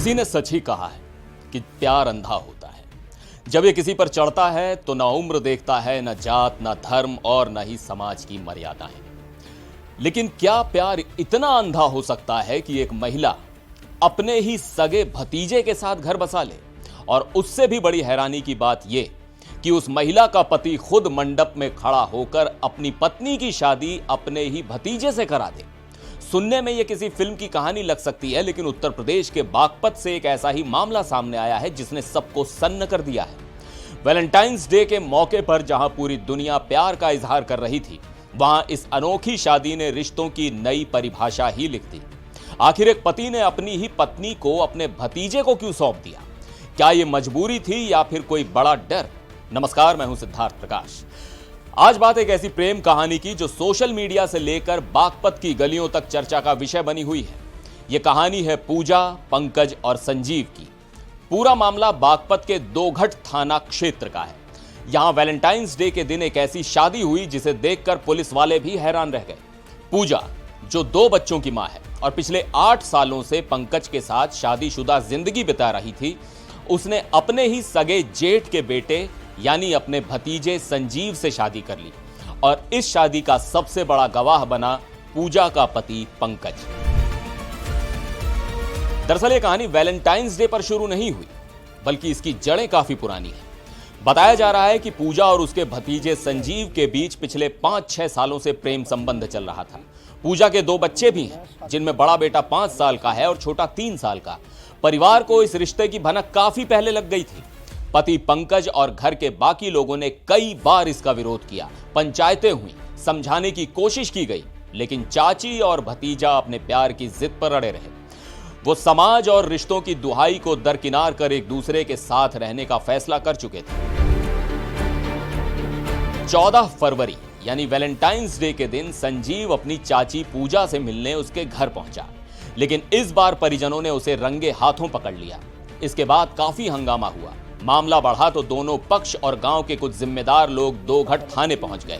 किसी ने सच ही कहा है कि प्यार अंधा होता है। जब ये किसी पर चढ़ता है तो ना उम्र देखता है, ना जात, ना धर्म और ना ही समाज की मर्यादाएं। लेकिन क्या प्यार इतना अंधा हो सकता है कि एक महिला अपने ही सगे भतीजे के साथ घर बसा ले? और उससे भी बड़ी हैरानी की बात यह कि उस महिला का पति खुद मंडप में खड़ा होकर अपनी पत्नी की शादी अपने ही भतीजे से करा दे। सुनने में यह किसी फिल्म की कहानी लग सकती है, लेकिन उत्तर प्रदेश के बागपत से एक ऐसा ही मामला सामने आया है जिसने सबको सन्न कर दिया है। वैलेंटाइंस डे के मौके पर जहां पूरी दुनिया प्यार का इजहार कर रही थी, वहां इस अनोखी शादी ने रिश्तों की नई परिभाषा ही लिख दी। आखिर एक पति ने अपनी ही पत्नी को अपने भतीजे को क्यों सौंप दिया? क्या यह मजबूरी थी या फिर कोई बड़ा डर? नमस्कार, मैं हूं सिद्धार्थ प्रकाश। आज बात एक ऐसी प्रेम कहानी की जो सोशल मीडिया से लेकर बागपत की गलियों तक चर्चा का विषय बनी हुई है। यह कहानी है पूजा, पंकज और संजीव की। पूरा मामला बागपत के दोघट थाना क्षेत्र का है। यहां वैलेंटाइंस डे के दिन एक ऐसी शादी हुई जिसे देखकर पुलिस वाले भी हैरान रह गए। पूजा, जो 2 बच्चों की मां है और पिछले 8 सालों से पंकज के साथ शादीशुदा जिंदगी बिता रही थी, उसने अपने ही सगे जेठ के बेटे यानी अपने भतीजे संजीव से शादी कर ली और इस शादी का सबसे बड़ा गवाह बना पूजा का पति पंकज। दरअसल यह कहानी वैलेंटाइंस डे पर शुरू नहीं हुई, बल्कि इसकी जड़ें काफी पुरानी हैं। बताया जा रहा है कि पूजा और उसके भतीजे संजीव के बीच पिछले 5-6 सालों से प्रेम संबंध चल रहा था। पूजा के 2 बच्चे भी हैं, जिनमें बड़ा बेटा 5 साल का है और छोटा 3 साल का। परिवार को इस रिश्ते की भनक काफी पहले लग गई थी। पति पंकज और घर के बाकी लोगों ने कई बार इसका विरोध किया, पंचायतें हुई, समझाने की कोशिश की गई, लेकिन चाची और भतीजा अपने प्यार की जिद पर अड़े रहे। वो समाज और रिश्तों की दुहाई को दरकिनार कर एक दूसरे के साथ रहने का फैसला कर चुके थे। 14 फरवरी यानी वैलेंटाइंस डे के दिन संजीव अपनी चाची पूजा से मिलने उसके घर पहुंचा, लेकिन इस बार परिजनों ने उसे रंगे हाथों पकड़ लिया। इसके बाद काफी हंगामा हुआ। मामला बढ़ा तो दोनों पक्ष और गांव के कुछ जिम्मेदार लोग दोघट थाने पहुंच गए।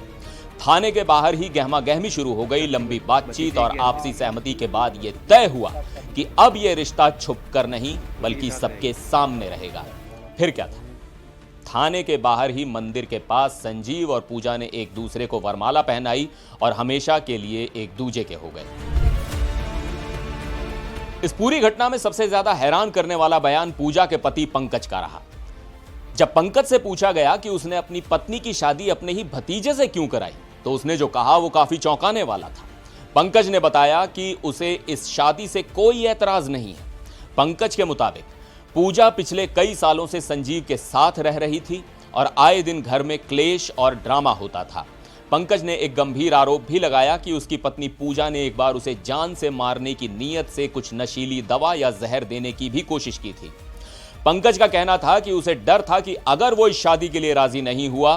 थाने के बाहर ही गहमागहमी शुरू हो गई। लंबी बातचीत और आपसी सहमति के बाद यह तय हुआ कि अब यह रिश्ता छुपकर नहीं बल्कि सबके सामने रहेगा। फिर क्या था? थाने के बाहर ही मंदिर के पास संजीव और पूजा ने एक दूसरे को वरमाला पहनाई और हमेशा के लिए एक दूजे के हो गए। इस पूरी घटना में सबसे ज्यादा हैरान करने वाला बयान पूजा के पति पंकज का रहा। जब पंकज से पूछा गया कि उसने अपनी पत्नी की शादी अपने ही भतीजे से क्यों कराई, तो उसने जो कहा वो काफी चौंकाने वाला था। पंकज ने बताया कि उसे इस शादी से कोई ऐतराज नहीं है। पंकज के मुताबिक पूजा पिछले कई सालों से संजीव के साथ रह रही थी और आए दिन घर में क्लेश और ड्रामा होता था। पंकज ने एक गंभीर आरोप भी लगाया कि उसकी पत्नी पूजा ने एक बार उसे जान से मारने की नीयत से कुछ नशीली दवा या जहर देने की भी कोशिश की थी। पंकज का कहना था कि उसे डर था कि अगर वो इस शादी के लिए राजी नहीं हुआ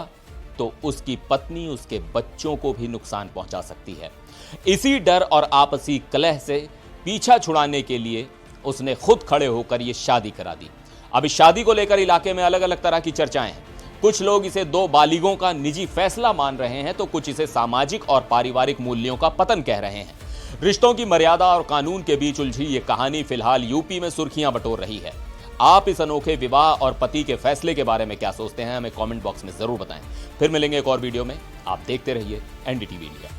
तो उसकी पत्नी उसके बच्चों को भी नुकसान पहुंचा सकती है। इसी डर और आपसी कलह से पीछा छुड़ाने के लिए उसने खुद खड़े होकर यह शादी करा दी। अब इस शादी को लेकर इलाके में अलग अलग तरह की चर्चाएं हैं। कुछ लोग इसे 2 बालिगों का निजी फैसला मान रहे हैं, तो कुछ इसे सामाजिक और पारिवारिक मूल्यों का पतन कह रहे हैं। रिश्तों की मर्यादा और कानून के बीच उलझी ये कहानी फिलहाल यूपी में सुर्खियां बटोर रही है। आप इस अनोखे विवाह और पति के फैसले के बारे में क्या सोचते हैं? हमें कमेंट बॉक्स में जरूर बताएं। फिर मिलेंगे एक और वीडियो में। आप देखते रहिए एनडीटीवी इंडिया।